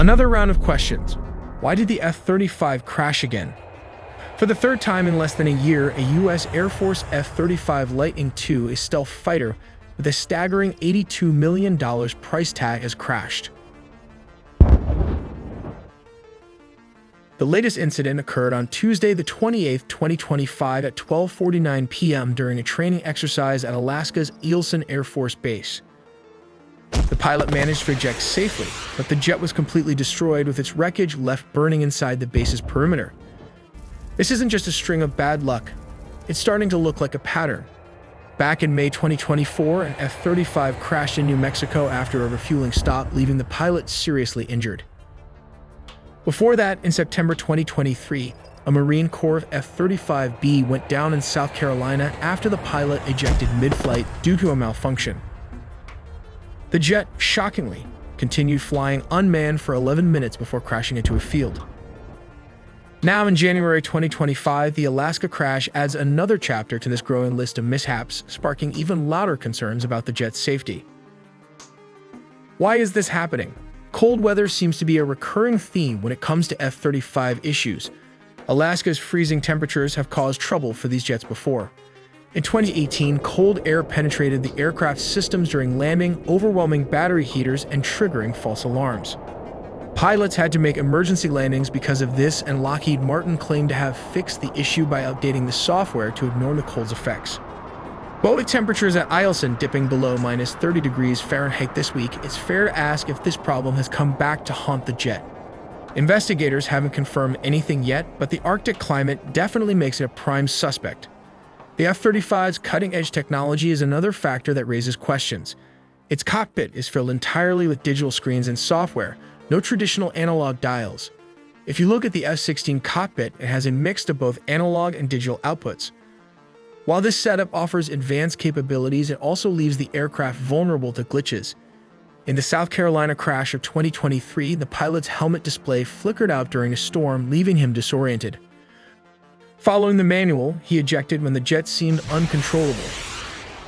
Another round of questions. Why did the F-35 crash again? For the third time in less than a year, a U.S. Air Force F-35 Lightning II, a stealth fighter with a staggering $82 million price tag, has crashed. The latest incident occurred on Tuesday, the 28th, 2025 at 12:49 p.m. during a training exercise at Alaska's Eielson Air Force Base. The pilot managed to eject safely, but the jet was completely destroyed, with its wreckage left burning inside the base's perimeter. This isn't just a string of bad luck. It's starting to look like a pattern. Back in May 2024, an F-35 crashed in New Mexico after a refueling stop, leaving the pilot seriously injured. Before that, in September 2023, a Marine Corps F-35B went down in South Carolina after the pilot ejected mid-flight due to a malfunction. The jet, shockingly, continued flying unmanned for 11 minutes before crashing into a field. Now, in January 2025, the Alaska crash adds another chapter to this growing list of mishaps, sparking even louder concerns about the jet's safety. Why is this happening? Cold weather seems to be a recurring theme when it comes to F-35 issues. Alaska's freezing temperatures have caused trouble for these jets before. In 2018, cold air penetrated the aircraft's systems during landing, overwhelming battery heaters and triggering false alarms. Pilots had to make emergency landings because of this, and Lockheed Martin claimed to have fixed the issue by updating the software to ignore the cold's effects. But with temperatures at Eielson dipping below minus 30 degrees Fahrenheit this week, it's fair to ask if this problem has come back to haunt the jet. Investigators haven't confirmed anything yet, but the Arctic climate definitely makes it a prime suspect. The F-35's cutting-edge technology is another factor that raises questions. Its cockpit is filled entirely with digital screens and software, no traditional analog dials. If you look at the F-16 cockpit, it has a mix of both analog and digital outputs. While this setup offers advanced capabilities, it also leaves the aircraft vulnerable to glitches. In the South Carolina crash of 2023, the pilot's helmet display flickered out during a storm, leaving him disoriented. Following the manual, he ejected when the jet seemed uncontrollable.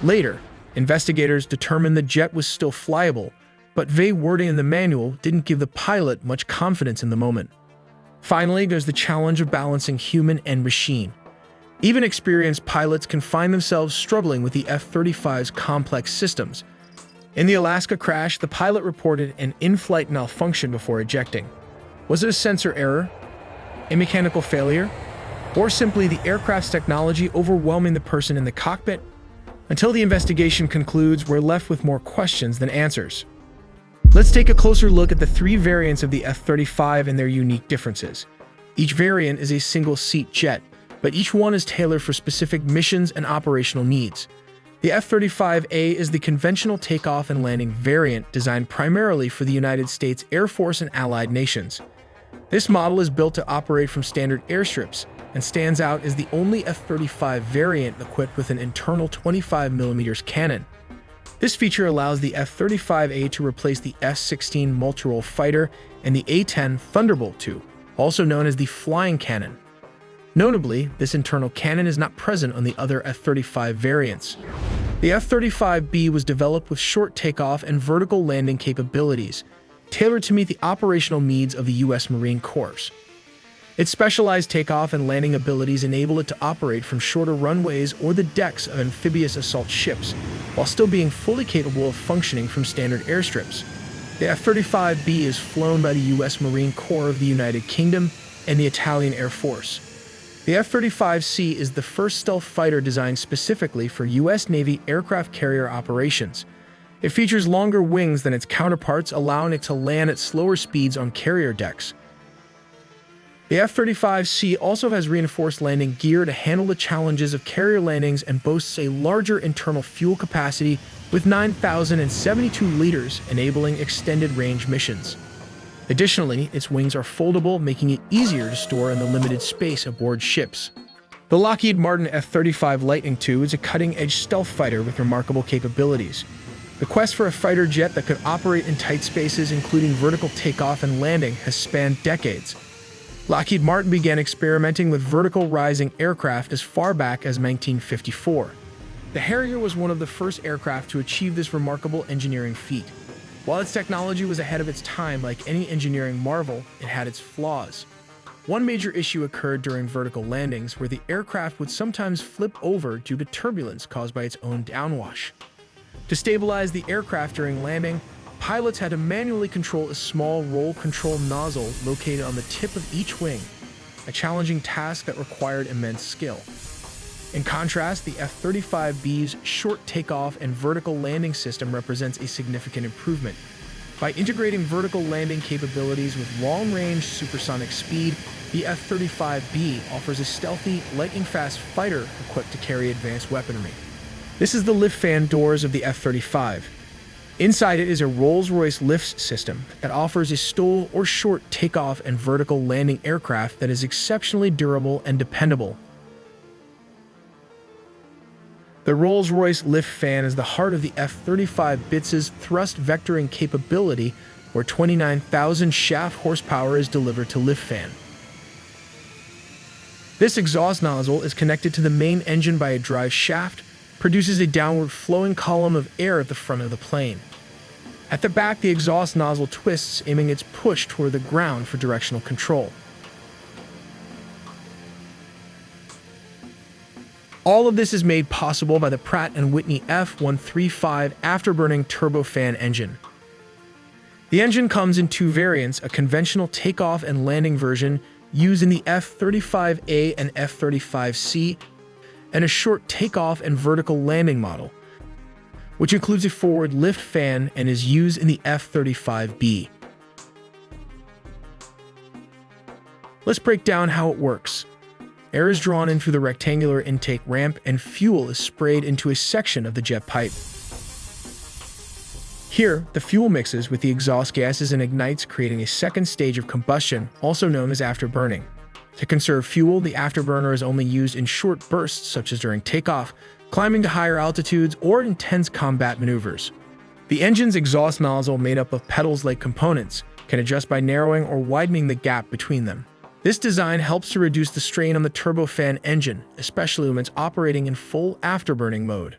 Later, investigators determined the jet was still flyable, but vague wording in the manual didn't give the pilot much confidence in the moment. Finally, there's the challenge of balancing human and machine. Even experienced pilots can find themselves struggling with the F-35's complex systems. In the Alaska crash, the pilot reported an in-flight malfunction before ejecting. Was it a sensor error, a mechanical failure, or simply the aircraft's technology overwhelming the person in the cockpit? Until the investigation concludes, we're left with more questions than answers. Let's take a closer look at the three variants of the F-35 and their unique differences. Each variant is a single-seat jet, but each one is tailored for specific missions and operational needs. The F-35A is the conventional takeoff and landing variant designed primarily for the United States Air Force and allied nations. This model is built to operate from standard airstrips and stands out as the only F-35 variant equipped with an internal 25mm cannon. This feature allows the F-35A to replace the F-16 multirole fighter and the A-10 Thunderbolt II, also known as the flying cannon. Notably, this internal cannon is not present on the other F-35 variants. The F-35B was developed with short takeoff and vertical landing capabilities, tailored to meet the operational needs of the U.S. Marine Corps. Its specialized takeoff and landing abilities enable it to operate from shorter runways or the decks of amphibious assault ships, while still being fully capable of functioning from standard airstrips. The F-35B is flown by the U.S. Marine Corps of the United Kingdom and the Italian Air Force. The F-35C is the first stealth fighter designed specifically for U.S. Navy aircraft carrier operations. It features longer wings than its counterparts, allowing it to land at slower speeds on carrier decks. The F-35C also has reinforced landing gear to handle the challenges of carrier landings and boasts a larger internal fuel capacity with 9,072 liters, enabling extended range missions. Additionally, its wings are foldable, making it easier to store in the limited space aboard ships. The Lockheed Martin F-35 Lightning II is a cutting-edge stealth fighter with remarkable capabilities. The quest for a fighter jet that could operate in tight spaces, including vertical takeoff and landing, has spanned decades. Lockheed Martin began experimenting with vertical rising aircraft as far back as 1954. The Harrier was one of the first aircraft to achieve this remarkable engineering feat. While its technology was ahead of its time, like any engineering marvel, it had its flaws. One major issue occurred during vertical landings, where the aircraft would sometimes flip over due to turbulence caused by its own downwash. To stabilize the aircraft during landing, pilots had to manually control a small roll control nozzle located on the tip of each wing, a challenging task that required immense skill. In contrast, the F-35B's short takeoff and vertical landing system represents a significant improvement. By integrating vertical landing capabilities with long-range supersonic speed, the F-35B offers a stealthy, lightning-fast fighter equipped to carry advanced weaponry. This is the lift fan doors of the F-35. Inside it is a Rolls-Royce lift system that offers a STOL or short takeoff and vertical landing aircraft that is exceptionally durable and dependable. The Rolls-Royce lift fan is the heart of the F-35B's thrust vectoring capability, where 29,000 shaft horsepower is delivered to lift fan. This exhaust nozzle is connected to the main engine by a drive shaft, produces a downward flowing column of air at the front of the plane. At the back, the exhaust nozzle twists, aiming its push toward the ground for directional control. All of this is made possible by the Pratt & Whitney F135 afterburning turbofan engine. The engine comes in two variants, a conventional takeoff and landing version used in the F-35A and F-35C, and a short takeoff and vertical landing model, which includes a forward lift fan and is used in the F-35B. Let's break down how it works. Air is drawn in through the rectangular intake ramp and fuel is sprayed into a section of the jet pipe. Here, the fuel mixes with the exhaust gases and ignites, creating a second stage of combustion, also known as afterburning. To conserve fuel, the afterburner is only used in short bursts, such as during takeoff, climbing to higher altitudes, or intense combat maneuvers. The engine's exhaust nozzle, made up of petals-like components, can adjust by narrowing or widening the gap between them. This design helps to reduce the strain on the turbofan engine, especially when it's operating in full afterburning mode.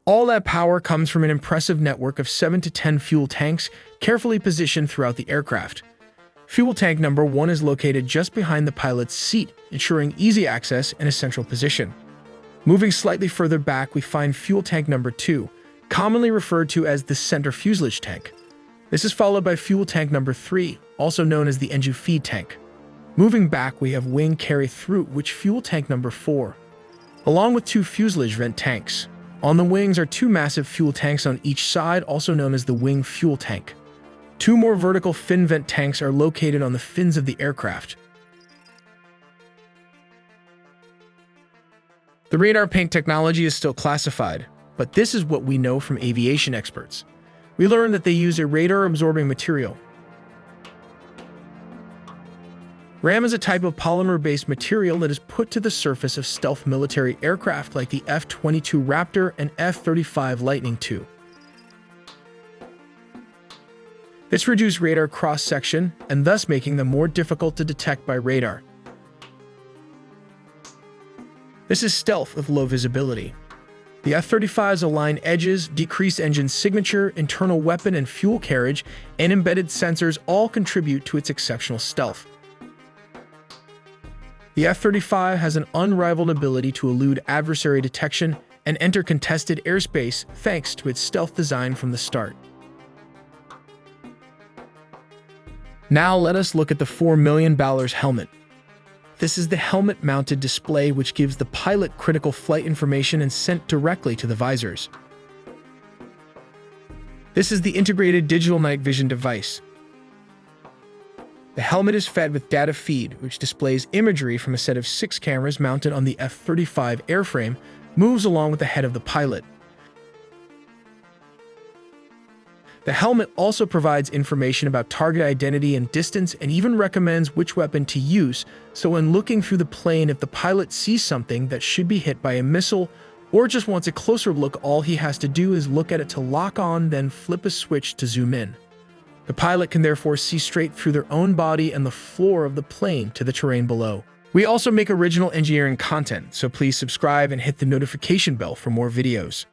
All that power comes from an impressive network of 7 to 10 fuel tanks carefully positioned throughout the aircraft. Fuel tank number 1 is located just behind the pilot's seat, ensuring easy access and a central position. Moving slightly further back, we find fuel tank number 2, commonly referred to as the center fuselage tank. This is followed by fuel tank number 3, also known as the engine feed tank. Moving back, we have wing carry-through, which fuel tank number 4, along with 2 fuselage vent tanks. On the wings are 2 massive fuel tanks on each side, also known as the wing fuel tank. 2 more vertical fin vent tanks are located on the fins of the aircraft. The radar paint technology is still classified, but this is what we know from aviation experts. We learned that they use a radar-absorbing material. RAM is a type of polymer-based material that is put to the surface of stealth military aircraft like the F-22 Raptor and F-35 Lightning II. This reduces radar cross-section and thus making them more difficult to detect by radar. This is stealth with low visibility. The F-35's aligned edges, decreased engine signature, internal weapon and fuel carriage, and embedded sensors all contribute to its exceptional stealth. The F-35 has an unrivaled ability to elude adversary detection and enter contested airspace thanks to its stealth design from the start. Now let us look at the $4 million helmet. This is the helmet-mounted display which gives the pilot critical flight information and sent directly to the visors. This is the integrated digital night vision device. The helmet is fed with data feed, which displays imagery from a set of 6 cameras mounted on the F-35 airframe, moves along with the head of the pilot. The helmet also provides information about target identity and distance and even recommends which weapon to use, so when looking through the plane, if the pilot sees something that should be hit by a missile or just wants a closer look, all he has to do is look at it to lock on, then flip a switch to zoom in. The pilot can therefore see straight through their own body and the floor of the plane to the terrain below. We also make original engineering content, so please subscribe and hit the notification bell for more videos.